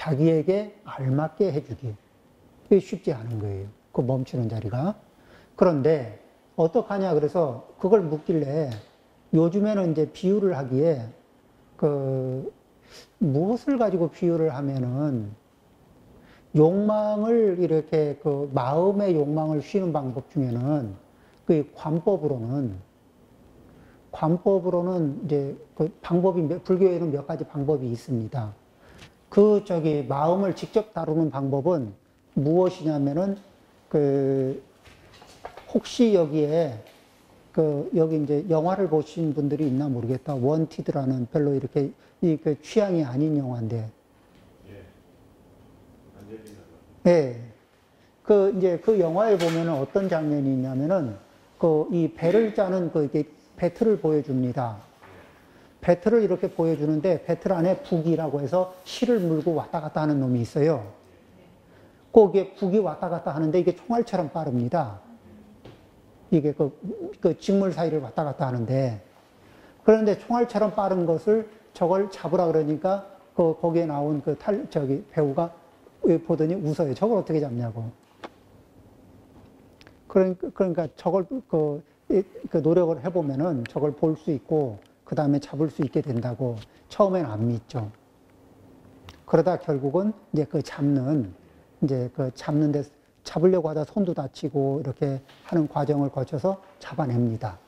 자기에게 알맞게 해주기. 이게 쉽지 않은 거예요. 그 멈추는 자리가. 그런데 어떡하냐 그래서 그걸 묻길래 요즘에는 이제 비유를 하기에 무엇을 가지고 비유를 하면은 욕망을 이렇게 마음의 욕망을 쉬는 방법 중에는 관법으로는 이제 방법이 불교에는 몇 가지 방법이 있습니다. 마음을 직접 다루는 방법은 무엇이냐면은 혹시 여기에 여기 이제 영화를 보신 분들이 있나 모르겠다. 원티드라는 별로 이렇게 취향이 아닌 영화인데. 예. 이제 그 영화에 보면은 어떤 장면이 있냐면은 이 배를 짜는 이게 배틀을 보여줍니다. 배틀을 이렇게 보여주는데 배틀 안에 북이라고 해서 실을 물고 왔다 갔다 하는 놈이 있어요. 거기에 북이 왔다 갔다 하는데 이게 총알처럼 빠릅니다. 이게 직물 사이를 왔다 갔다 하는데 그런데 총알처럼 빠른 것을 저걸 잡으라 그러니까 거기에 나온 배우가 보더니 웃어요. 저걸 어떻게 잡냐고. 그러니까 저걸 노력을 해보면은 저걸 볼 수 있고 그 다음에 잡을 수 있게 된다고 처음엔 안 믿죠. 그러다 결국은 이제 잡는데 잡으려고 하다 손도 다치고 이렇게 하는 과정을 거쳐서 잡아냅니다.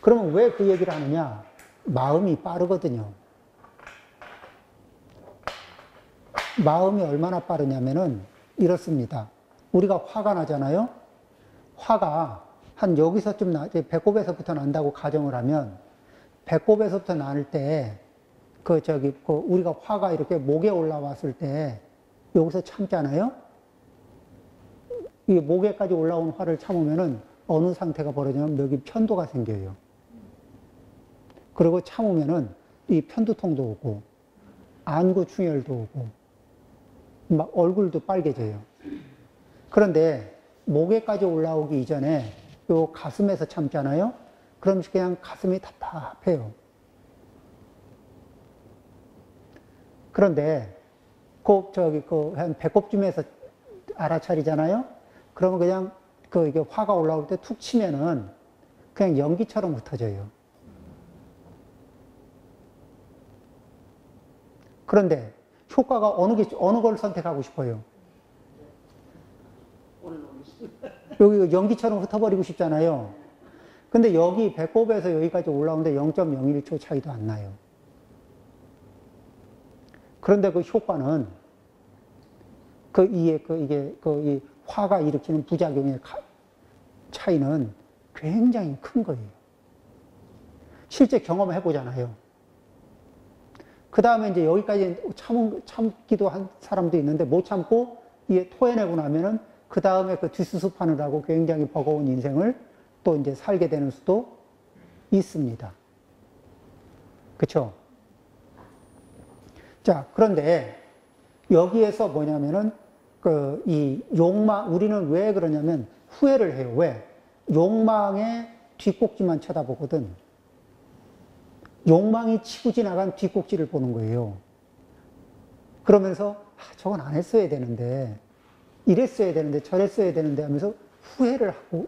그러면 왜 그 얘기를 하느냐? 마음이 빠르거든요. 마음이 얼마나 빠르냐면은 이렇습니다. 우리가 화가 나잖아요? 화가 한 여기서쯤 배꼽에서부터 난다고 가정을 하면 배꼽에서부터 날 때 우리가 화가 이렇게 목에 올라왔을 때 여기서 참잖아요? 이 목에까지 올라온 화를 참으면은 어느 상태가 벌어지냐면 여기 편도가 생겨요. 그리고 참으면은 이 편두통도 오고 안구 충혈도 오고 막 얼굴도 빨개져요. 그런데 목에까지 올라오기 이전에 요 가슴에서 참잖아요? 그럼 그냥 가슴이 답답해요. 그런데 한 배꼽쯤에서 알아차리잖아요? 그러면 그냥 이게 화가 올라올 때 툭 치면은 그냥 연기처럼 흩어져요. 그런데 효과가 어느 걸 선택하고 싶어요? 여기 연기처럼 흩어버리고 싶잖아요. 근데 여기 배꼽에서 여기까지 올라오는데 0.01초 차이도 안 나요. 그런데 그 효과는 이 화가 일으키는 부작용의 차이는 굉장히 큰 거예요. 실제 경험해 보잖아요. 그 다음에 이제 여기까지 참기도 한 사람도 있는데 못 참고 이게 토해내고 나면은 그 다음에 뒷수습하느라고 굉장히 버거운 인생을 또 이제 살게 되는 수도 있습니다. 그쵸? 자, 그런데 여기에서 뭐냐면은 이 욕망, 우리는 왜 그러냐면 후회를 해요. 왜? 욕망의 뒷꼭지만 쳐다보거든. 욕망이 치고 지나간 뒷꼭지를 보는 거예요. 그러면서 저건 안 했어야 되는데, 이랬어야 되는데, 저랬어야 되는데 하면서 후회를 하고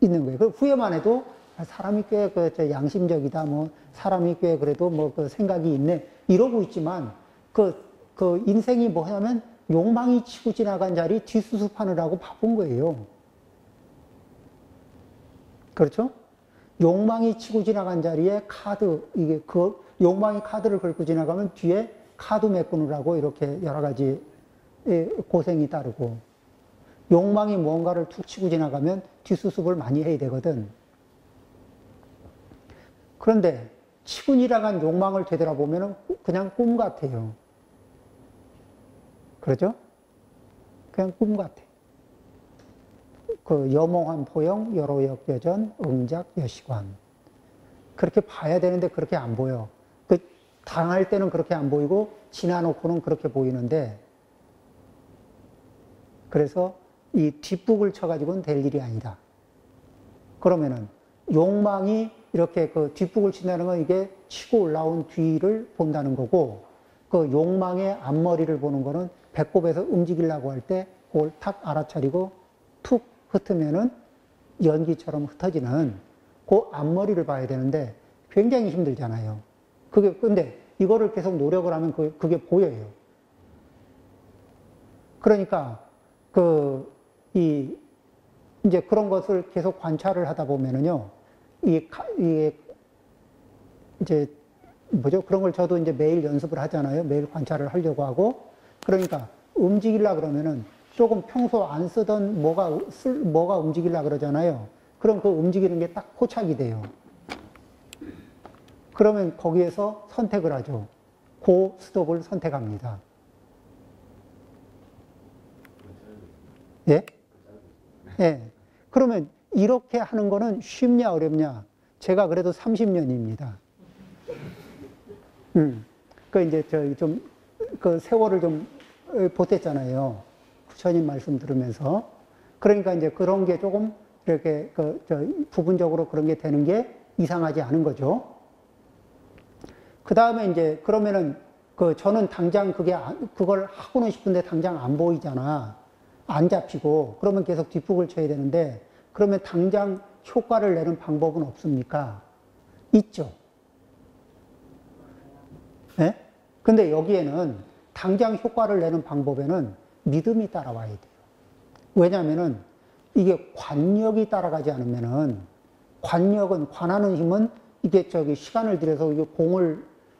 있는 거예요. 그 후회만 해도 사람이 꽤 양심적이다, 사람이 꽤 그래도 생각이 있네, 이러고 있지만 인생이 뭐냐면 욕망이 치고 지나간 자리 뒷수습하느라고 바쁜 거예요. 그렇죠? 욕망이 치고 지나간 자리에 욕망이 카드를 긁고 지나가면 뒤에 카드 메꾸느라고 이렇게 여러 가지 고생이 따르고, 욕망이 뭔가를 툭 치고 지나가면 뒷수습을 많이 해야 되거든. 그런데 치고 지나간 욕망을 되돌아보면 그냥 꿈 같아요. 그렇죠? 그냥 꿈 같아. 여몽한 포영, 여로역여전, 응작, 여시관. 그렇게 봐야 되는데 그렇게 안 보여. 당할 때는 그렇게 안 보이고 지나놓고는 그렇게 보이는데, 그래서 이 뒷북을 쳐가지고는 될 일이 아니다. 그러면은 욕망이 이렇게 뒷북을 친다는 건 이게 치고 올라온 뒤를 본다는 거고, 그 욕망의 앞머리를 보는 거는 배꼽에서 움직이려고 할 때 그걸 탁 알아차리고 툭 흩으면은 연기처럼 흩어지는 그 앞머리를 봐야 되는데 굉장히 힘들잖아요. 근데 이거를 계속 노력을 하면 그게 보여요. 그러니까 이제 그런 것을 계속 관찰을 하다 보면은요, 이제 뭐죠? 그런 걸 저도 이제 매일 연습을 하잖아요. 매일 관찰을 하려고 하고. 그러니까 움직이려고 그러면은 조금 평소 안 쓰던 뭐가 움직이려고 그러잖아요. 그럼 그 움직이는 게 딱 포착이 돼요. 그러면 거기에서 선택을 하죠. 고 스톱을 선택합니다. 예? 예. 그러면 이렇게 하는 거는 쉽냐 어렵냐? 제가 그래도 30년입니다. 이제 그 세월을 좀 보탰잖아요. 부처님 말씀 들으면서. 그러니까 이제 그런 게 조금 이렇게 부분적으로 그런 게 되는 게 이상하지 않은 거죠. 그 다음에 이제 그러면은 저는 당장 그걸 하고는 싶은데 당장 안 보이잖아. 안 잡히고. 그러면 계속 뒷북을 쳐야 되는데 그러면 당장 효과를 내는 방법은 없습니까? 있죠. 예? 근데 여기에는 당장 효과를 내는 방법에는 믿음이 따라와야 돼요. 왜냐면은 이게 관력이 따라가지 않으면은 관하는 힘은 이게 시간을 들여서 이게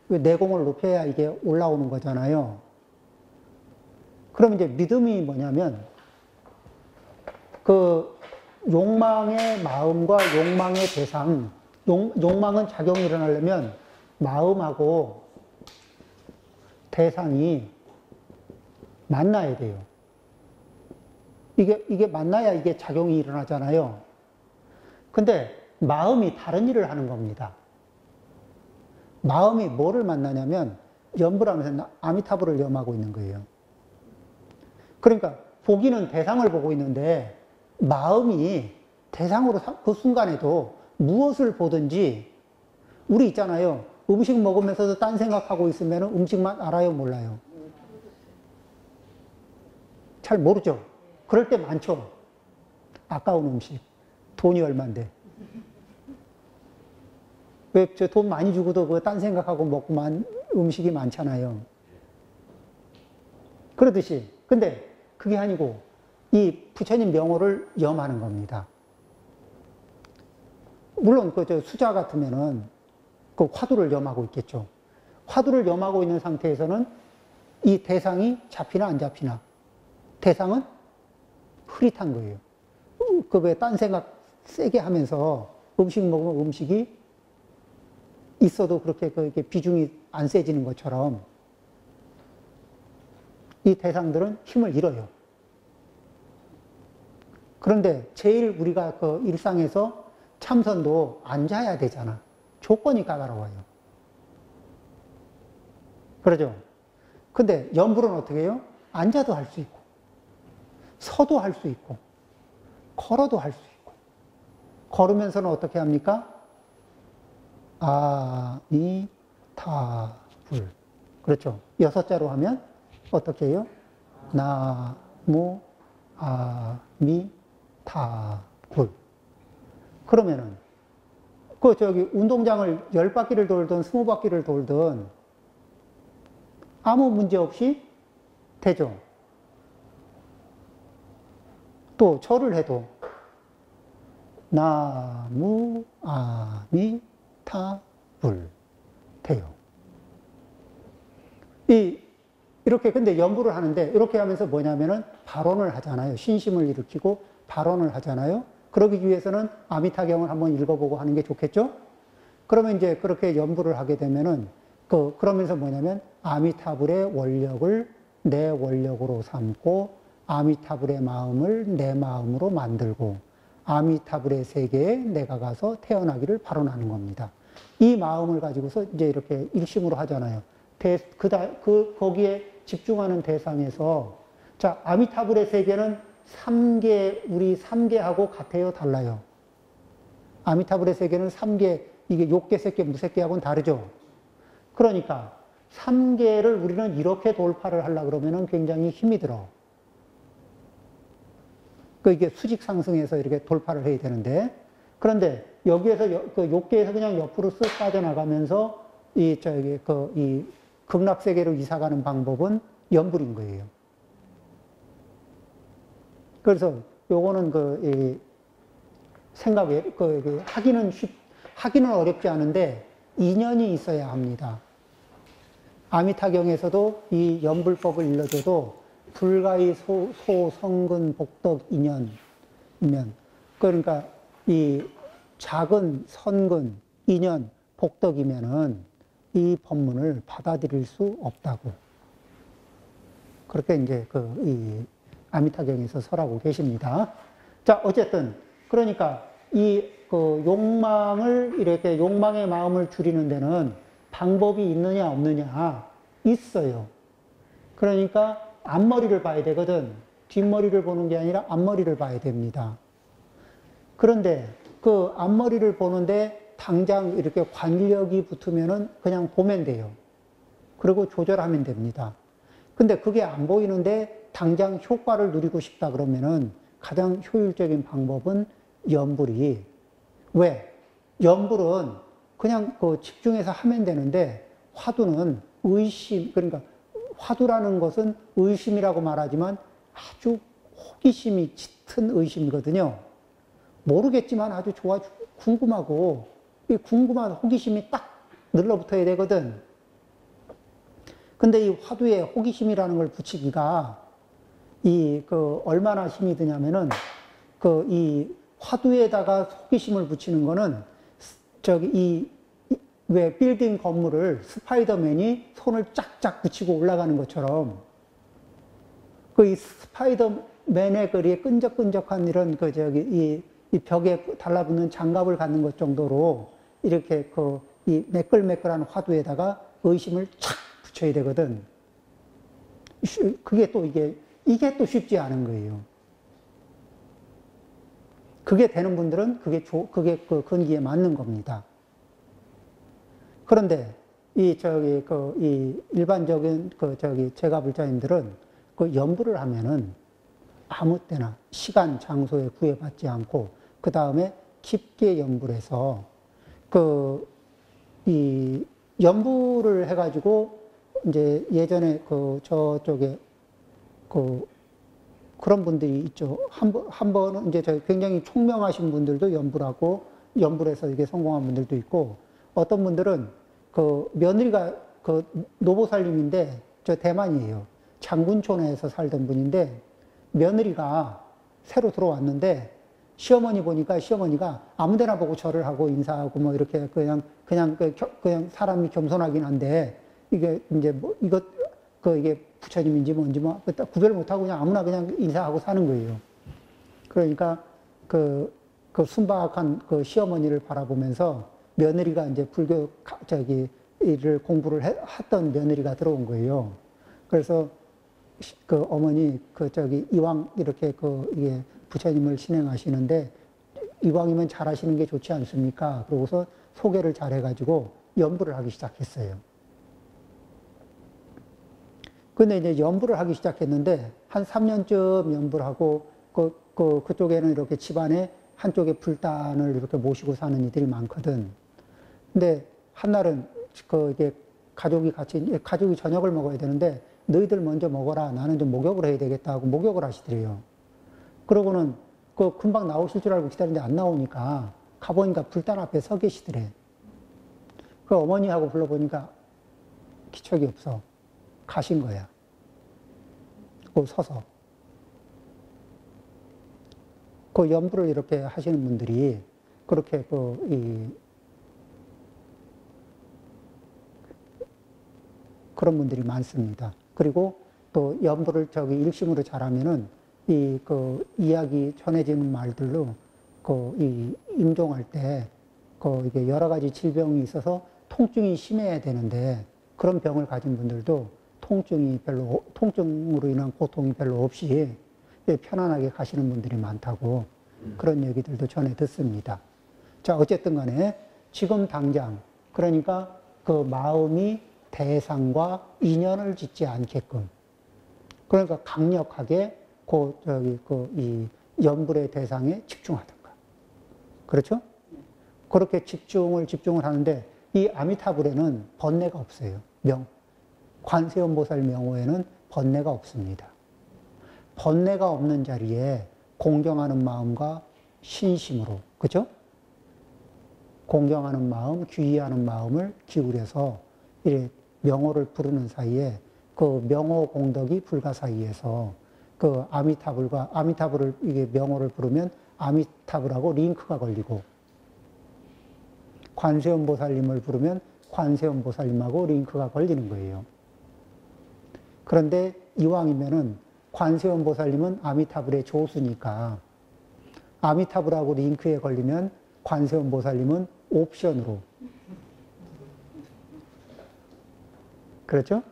내공을 높여야 이게 올라오는 거잖아요. 그럼 이제 믿음이 뭐냐면 욕망의 마음과 욕망의 대상, 욕망은 작용이 일어나려면 마음하고 대상이 만나야 돼요. 이게 만나야 이게 작용이 일어나잖아요. 근데 마음이 다른 일을 하는 겁니다. 마음이 뭐를 만나냐면 염불 하면서 아미타불을 염하고 있는 거예요. 그러니까 보기는 대상을 보고 있는데 마음이 대상으로 그 순간에도 무엇을 보든지 우리 있잖아요. 음식 먹으면서도 딴 생각하고 있으면 음식만 알아요, 몰라요? 잘 모르죠? 그럴 때 많죠? 아까운 음식. 돈이 얼만데. 왜 저 돈 많이 주고도 그 딴 생각하고 먹고만 음식이 많잖아요. 그러듯이. 근데 그게 아니고 이 부처님 명호를 염하는 겁니다. 물론 수자 같으면은 그 화두를 염하고 있겠죠. 화두를 염하고 있는 상태에서는 이 대상이 잡히나 안 잡히나. 대상은 흐릿한 거예요. 왜 딴 생각 세게 하면서 음식 먹으면 음식이 있어도 그렇게 비중이 안 세지는 것처럼 이 대상들은 힘을 잃어요. 그런데 제일 우리가 일상에서 참선도 앉아야 되잖아. 조건이 까다로워요. 그러죠? 근데 염불은 어떻게 해요? 앉아도 할 수 있고, 서도 할 수 있고, 걸어도 할 수 있고. 걸으면서는 어떻게 합니까? 아미타불. 그렇죠? 6자로 하면 어떻게 해요? 나무 아미타불. 그러면은 운동장을 10바퀴를 돌든 20바퀴를 돌든 아무 문제 없이 되죠. 또 절을 해도 나무 아미타불 돼요. 이렇게 근데 연부를 하는데 이렇게 하면서 뭐냐면은 발언을 하잖아요. 신심을 일으키고 발언을 하잖아요. 그러기 위해서는 아미타경을 한번 읽어보고 하는 게 좋겠죠? 그러면 이제 그렇게 연부를 하게 되면은 그러면서 뭐냐면 아미타불의 원력을 내 원력으로 삼고 아미타불의 마음을 내 마음으로 만들고 아미타불의 세계에 내가 가서 태어나기를 발언하는 겁니다. 이 마음을 가지고서 이제 이렇게 일심으로 하잖아요. 거기에 집중하는 대상에서 자, 아미타불의 세계는 우리 3개하고 같아요, 달라요? 아미타불의 세계는 3개, 이게 욕계, 색계, 무색계하고는 다르죠? 그러니까 3계를 우리는 이렇게 돌파를 하려고 그러면은 굉장히 힘이 들어. 그 이게 수직 상승해서 이렇게 돌파를 해야 되는데, 그런데 여기에서 그 욕계에서 그냥 옆으로 쓱 빠져나가면서 이 극락세계로 이사가는 방법은 연불인 거예요. 그래서 요거는 생각에, 하기는 어렵지 않은데, 인연이 있어야 합니다. 아미타경에서도 이 연불법을 일러줘도 불가의 소성근 복덕 인연. 그러니까 이 작은 선근, 인연, 복덕이면은 이 법문을 받아들일 수 없다고. 그렇게 이제 이 아미타경에서 설하고 계십니다. 자, 어쨌든, 그러니까 욕망을, 이렇게 욕망의 마음을 줄이는 데는 방법이 있느냐, 없느냐, 있어요. 그러니까 앞머리를 봐야 되거든. 뒷머리를 보는 게 아니라 앞머리를 봐야 됩니다. 그런데 그 앞머리를 보는데 당장 이렇게 관력이 붙으면은 그냥 보면 돼요. 그리고 조절하면 됩니다. 근데 그게 안 보이는데 당장 효과를 누리고 싶다 그러면은 가장 효율적인 방법은 연불이. 왜? 연불은 그냥 집중해서 하면 되는데 화두는 의심, 그러니까 화두라는 것은 의심이라고 말하지만 아주 호기심이 짙은 의심이거든요. 모르겠지만 아주 좋아, 궁금하고, 이 궁금한 호기심이 딱 늘러붙어야 되거든. 근데 이 화두에 호기심이라는 걸 붙이기가 얼마나 힘이 드냐면은 이 화두에다가 호기심을 붙이는 거는 왜 빌딩 건물을 스파이더맨이 손을 쫙쫙 붙이고 올라가는 것처럼 이 스파이더맨의 거리에 끈적끈적한 이런 이 벽에 달라붙는 장갑을 갖는 것 정도로 이렇게 이 매끌매끌한 화두에다가 의심을 착 붙여야 되거든. 그게 또 이게 또 쉽지 않은 거예요. 그게 되는 분들은 그게 그 근기에 맞는 겁니다. 그런데 이 일반적인 제가불자님들은 연불을 하면은 아무 때나 시간, 장소에 구애받지 않고 그 다음에 깊게 연불해서 이 연불을 해가지고 이제 예전에 저쪽에 그런 분들이 있죠. 한 번은 이제 굉장히 총명하신 분들도 연불해서 이게 성공한 분들도 있고, 어떤 분들은 며느리가 노보살님인데 저 대만이에요. 장군촌에서 살던 분인데 며느리가 새로 들어왔는데 시어머니 보니까 시어머니가 아무데나 보고 절을 하고 인사하고 뭐 이렇게 그냥 사람이 겸손하긴 한데 이게 이제 이게 부처님인지 뭔지 구별 못하고 그냥 아무나 그냥 인사하고 사는 거예요. 그러니까 순박한 시어머니를 바라보면서 며느리가 이제 불교 를 공부를 했던 며느리가 들어온 거예요. 그래서 어머니 이왕 이렇게 이게 부처님을 신행하시는데 이왕이면 잘하시는 게 좋지 않습니까? 그러고서 소개를 잘 해가지고 연불을 하기 시작했어요. 근데 이제 연불을 하기 시작했는데 한 3년쯤 연불하고 그쪽에는 이렇게 집안에 한쪽에 불단을 이렇게 모시고 사는 이들이 많거든. 근데 한날은 이게 가족이 저녁을 먹어야 되는데 너희들 먼저 먹어라. 나는 좀 목욕을 해야 되겠다 하고 목욕을 하시더래요. 그러고는 금방 나오실 줄 알고 기다리는데 안 나오니까 가보니까 불단 앞에 서 계시더래. 어머니하고 불러보니까 기척이 없어. 가신 거야. 서서. 연불을 이렇게 하시는 분들이 그렇게 그런 분들이 많습니다. 그리고 또 연불을 일심으로 잘하면은 이야기 전해지는 말들로 임종할 때 이게 여러 가지 질병이 있어서 통증이 심해야 되는데 그런 병을 가진 분들도 통증으로 인한 고통이 별로 없이 편안하게 가시는 분들이 많다고 그런 얘기들도 전해 듣습니다. 자, 어쨌든 간에 지금 당장, 그러니까 마음이 대상과 인연을 짓지 않게끔. 그러니까 강력하게 이 염불의 대상에 집중하든가. 그렇죠? 그렇게 집중을 하는데 이 아미타불에는 번뇌가 없어요. 관세음보살 명호에는 번뇌가 없습니다. 번뇌가 없는 자리에 공경하는 마음과 신심으로, 그죠? 공경하는 마음, 귀의하는 마음을 기울여서 이렇게 명호를 부르는 사이에 그 명호 공덕이 불가 사이에서 그 아미타불을 이게 명호를 부르면 아미타불하고 링크가 걸리고 관세음보살님을 부르면 관세음보살님하고 링크가 걸리는 거예요. 그런데 이왕이면은 관세음보살님은 아미타불의 조수니까 아미타불하고 링크에 걸리면 관세음보살님은 옵션으로. 그렇죠?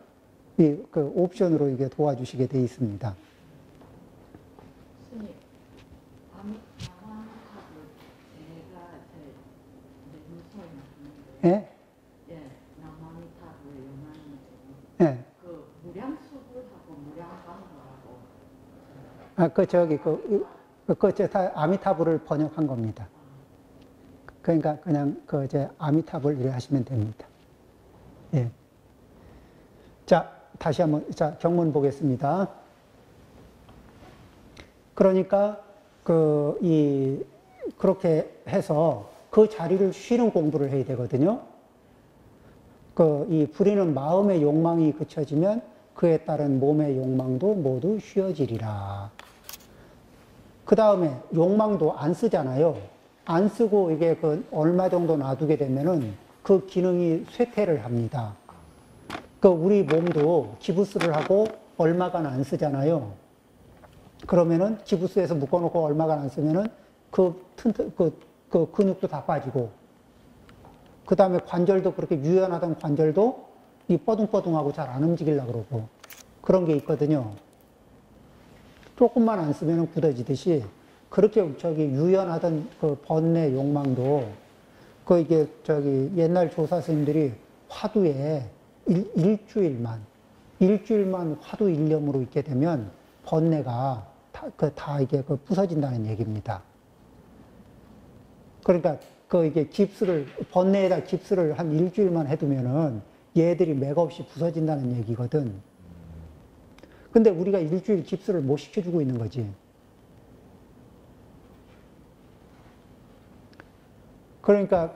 그 옵션으로 이게 도와주시게 돼 있습니다. 스님, 아미타불 제가 제일 무서운 예? 예, 남아미타불 요만한 예. 그 무량수불하고 무량광도하고 다 아미타불을 번역한 겁니다. 그러니까 그냥 아미타불 이래 하시면 됩니다. 예. 자, 다시 한번, 경문 보겠습니다. 그러니까, 그렇게 해서 그 자리를 쉬는 공부를 해야 되거든요. 이 부리는 마음의 욕망이 그쳐지면 그에 따른 몸의 욕망도 모두 쉬어지리라. 그 다음에 욕망도 안 쓰잖아요. 안 쓰고 이게 얼마 정도 놔두게 되면은 그 기능이 쇠퇴를 합니다. 우리 몸도 기부스를 하고 얼마간 안 쓰잖아요. 그러면은 기부스에서 묶어놓고 얼마간 안 쓰면은 그 근육도 다 빠지고, 그 다음에 관절도 그렇게 유연하던 관절도 이 뻐둥뻐둥하고 잘 안 움직이려고 그러고, 그런 게 있거든요. 조금만 안 쓰면은 굳어지듯이, 그렇게 유연하던 그 번뇌 욕망도, 옛날 조사 스님들이 화두에 일주일만 화두 일념으로 있게 되면 번뇌가 다 이게 부서진다는 얘기입니다. 그러니까 이게 번뇌에다 깁스를 한 일주일만 해두면은 얘들이 맥없이 부서진다는 얘기거든. 근데 우리가 일주일 깁스를 못 시켜주고 있는 거지. 그러니까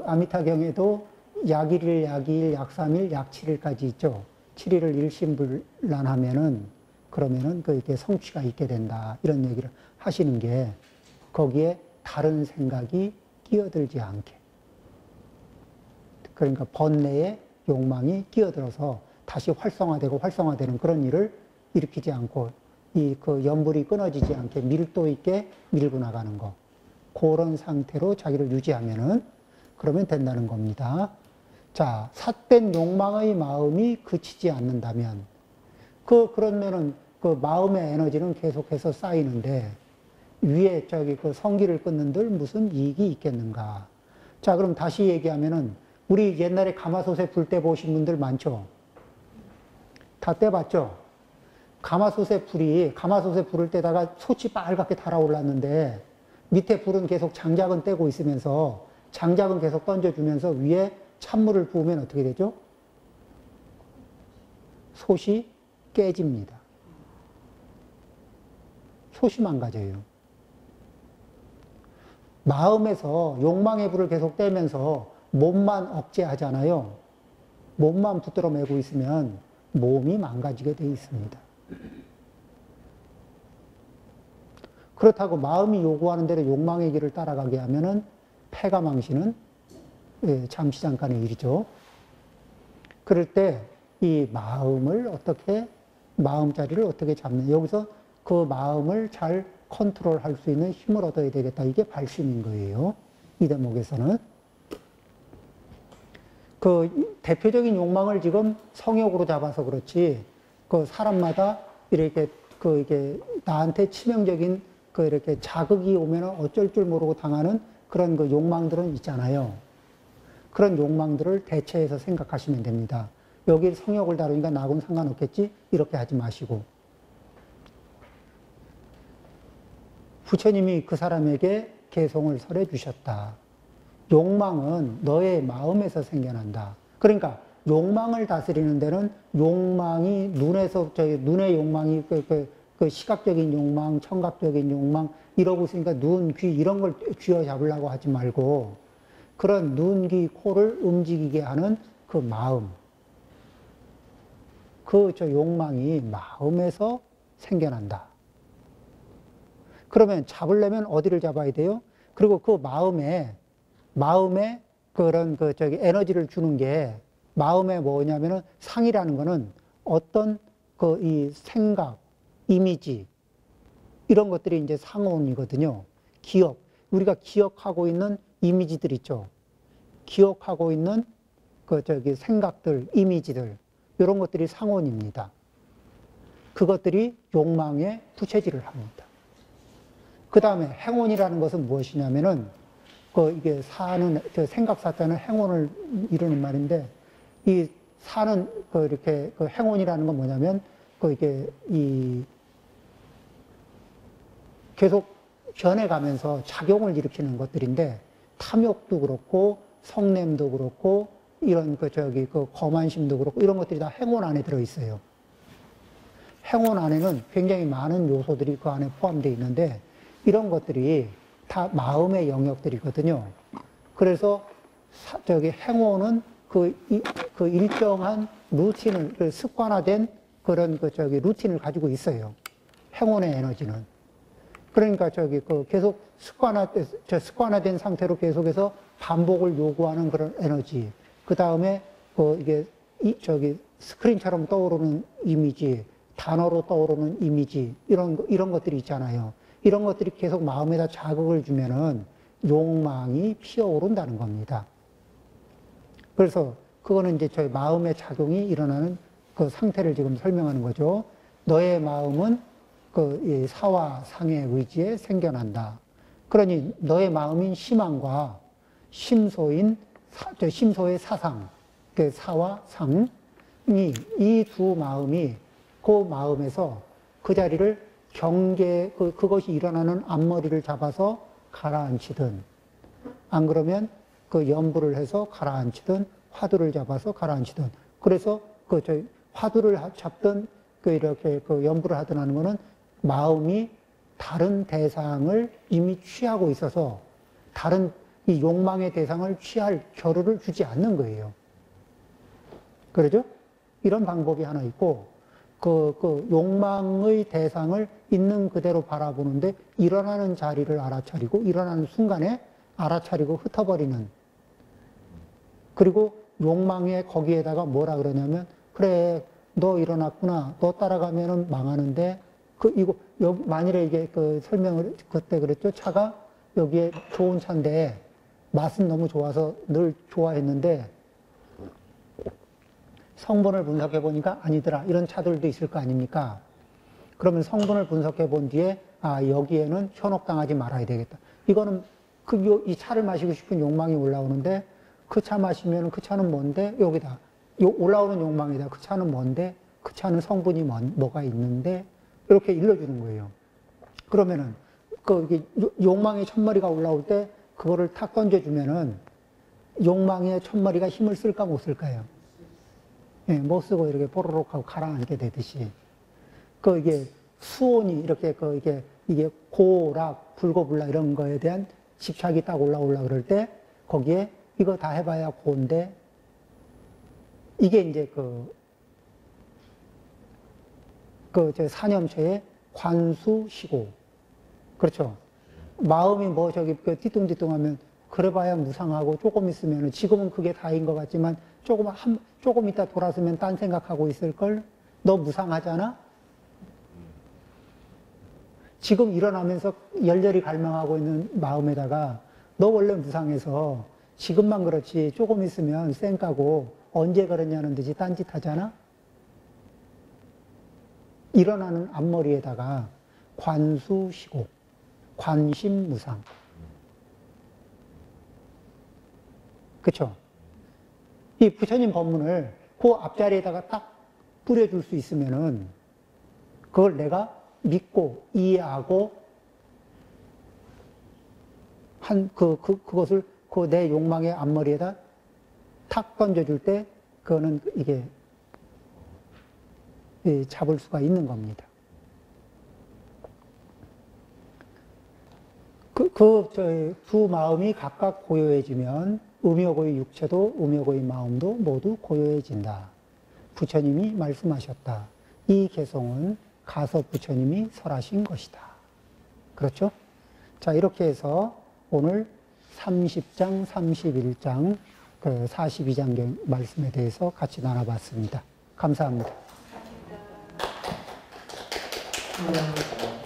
아미타경에도 약 1일, 약 2일, 약 3일, 약 7일까지 있죠. 7일을 일심불란하면은, 그러면은 이게 성취가 있게 된다. 이런 얘기를 하시는 게, 거기에 다른 생각이 끼어들지 않게. 그러니까 번뇌의 욕망이 끼어들어서 다시 활성화되는 그런 일을 일으키지 않고, 연불이 끊어지지 않게 밀도 있게 밀고 나가는 거. 그런 상태로 자기를 유지하면은, 그러면 된다는 겁니다. 자, 삿된 욕망의 마음이 그치지 않는다면, 그러면은 마음의 에너지는 계속해서 쌓이는데, 위에 성기를 끊는들 무슨 이익이 있겠는가. 자, 그럼 다시 얘기하면은, 우리 옛날에 가마솥에 불 때 보신 분들 많죠? 다 떼봤죠? 가마솥에 불을 때다가 솥이 빨갛게 달아올랐는데, 밑에 불은 계속 장작은 떼고 있으면서, 장작은 계속 던져주면서 위에 찬물을 부으면 어떻게 되죠? 솥이 깨집니다. 솥이 망가져요. 마음에서 욕망의 불을 계속 떼면서 몸만 억제하잖아요. 몸만 붙들어 매고 있으면 몸이 망가지게 돼 있습니다. 그렇다고 마음이 요구하는 대로 욕망의 길을 따라가게 하면은 패가 망신은 잠시 잠깐의 일이죠. 그럴 때 이 마음자리를 어떻게 잡는, 여기서 그 마음을 잘 컨트롤할 수 있는 힘을 얻어야 되겠다. 이게 발심인 거예요. 이 대목에서는. 대표적인 욕망을 지금 성욕으로 잡아서 그렇지, 사람마다 이렇게, 이게 나한테 치명적인 이렇게 자극이 오면 어쩔 줄 모르고 당하는 그런 욕망들은 있잖아요. 그런 욕망들을 대체해서 생각하시면 됩니다. 여기 성욕을 다루니까 나하고는 상관없겠지? 이렇게 하지 마시고. 부처님이 그 사람에게 개송을 설해 주셨다. 욕망은 너의 마음에서 생겨난다. 그러니까 욕망을 다스리는 데는 욕망이 눈의 욕망이 그 시각적인 욕망, 청각적인 욕망 이러고 있으니까 눈, 귀 이런 걸 쥐어잡으려고 하지 말고 그런 눈, 귀, 코를 움직이게 하는 그 마음, 욕망이 마음에서 생겨난다. 그러면 잡으려면 어디를 잡아야 돼요? 그리고 그 마음에 그런 에너지를 주는 게 마음에 뭐냐면은 상이라는 거는 어떤 이 생각, 이미지, 이런 것들이 이제 상온이거든요. 기억. 우리가 기억하고 있는 이미지들 있죠. 기억하고 있는 생각들, 이미지들. 이런 것들이 상온입니다. 그것들이 욕망의 부채질을 합니다. 그 다음에 행온이라는 것은 무엇이냐면은 이게 생각사자는 행온을 이루는 말인데 이 사는 이렇게 행온이라는 건 뭐냐면 이게 계속 변해가면서 작용을 일으키는 것들인데 탐욕도 그렇고 성냄도 그렇고 이런 거만심도 그렇고 이런 것들이 다 행온 안에 들어 있어요. 행온 안에는 굉장히 많은 요소들이 그 안에 포함되어 있는데 이런 것들이 다 마음의 영역들이거든요. 그래서 행온은 그 일정한 루틴을 습관화된 그런 루틴을 가지고 있어요. 행온의 에너지는. 그러니까 계속 습관화된 상태로 계속해서 반복을 요구하는 그런 에너지. 그 다음에 이게 스크린처럼 떠오르는 이미지, 단어로 떠오르는 이미지 이런 것들이 있잖아요. 이런 것들이 계속 마음에다 자극을 주면은 욕망이 피어오른다는 겁니다. 그래서 그거는 이제 저희 마음의 작용이 일어나는 그 상태를 지금 설명하는 거죠. 너의 마음은 이 사와 상의 의지에 생겨난다. 그러니 너의 마음인 심왕과 심소의 사상, 그 사와 상이 이 두 마음이 그 마음에서 그 자리를 그것이 일어나는 앞머리를 잡아서 가라앉히든, 안 그러면 그 연부를 해서 가라앉히든, 화두를 잡아서 가라앉히든, 그래서 화두를 잡든, 이렇게 연부를 하든 하는 거는 마음이 다른 대상을 이미 취하고 있어서 다른 이 욕망의 대상을 취할 겨를을 주지 않는 거예요. 그러죠? 이런 방법이 하나 있고, 욕망의 대상을 있는 그대로 바라보는데 일어나는 자리를 알아차리고 일어나는 순간에 알아차리고 흩어버리는. 그리고 욕망에 거기에다가 뭐라 그러냐면 그래 너 일어났구나. 너 따라가면은 망하는데 만일에 이게 설명을 그때 그랬죠. 차가 여기에 좋은 차인데 맛은 너무 좋아서 늘 좋아했는데 성분을 분석해 보니까 아니더라. 이런 차들도 있을 거 아닙니까? 그러면 성분을 분석해 본 뒤에 여기에는 현혹당하지 말아야 되겠다. 이거는 이 차를 마시고 싶은 욕망이 올라오는데 그 차 마시면 그 차는 뭔데? 여기다. 올라오는 욕망이다. 그 차는 뭔데? 그 차는 성분이 뭐가 있는데? 이렇게 일러주는 거예요. 그러면은 욕망의 첫머리가 올라올 때 그거를 탁 던져주면은 욕망의 첫머리가 힘을 쓸까 못 쓸까요? 예, 못 쓰고 이렇게 뽀로록 하고 가라앉게 되듯이. 이게 수온이 이렇게 이게 고락, 불고불락 이런 거에 대한 집착이 딱 올라오려 그럴 때 거기에 이거 다 해봐야 고인데 이게 이제 저 사념체의 관수시고. 그렇죠. 마음이 뒤뚱뒤뚱하면 그래봐야 무상하고 조금 있으면 지금은 그게 다인 것 같지만 조금 있다 돌아서면 딴 생각하고 있을걸? 너 무상하잖아? 지금 일어나면서 열렬히 갈망하고 있는 마음에다가 너 원래 무상해서 지금만 그렇지 조금 있으면 쌩까고 언제 그러냐는 듯이 딴짓 하잖아? 일어나는 앞머리에다가 관수시고, 관심무상. 그쵸? 이 부처님 법문을 그 앞자리에다가 딱 뿌려줄 수 있으면은 그걸 내가 믿고 이해하고 그것을 그 내 욕망의 앞머리에다 탁 던져줄 때 그거는 이게 잡을 수가 있는 겁니다. 두 마음이 각각 고요해지면 음욕의 육체도 음욕의 마음도 모두 고요해진다. 부처님이 말씀하셨다. 이 개성은 가서 부처님이 설하신 것이다. 그렇죠? 자, 이렇게 해서 오늘 30장, 31장, 42장 말씀에 대해서 같이 나눠봤습니다. 감사합니다. 감사합니다.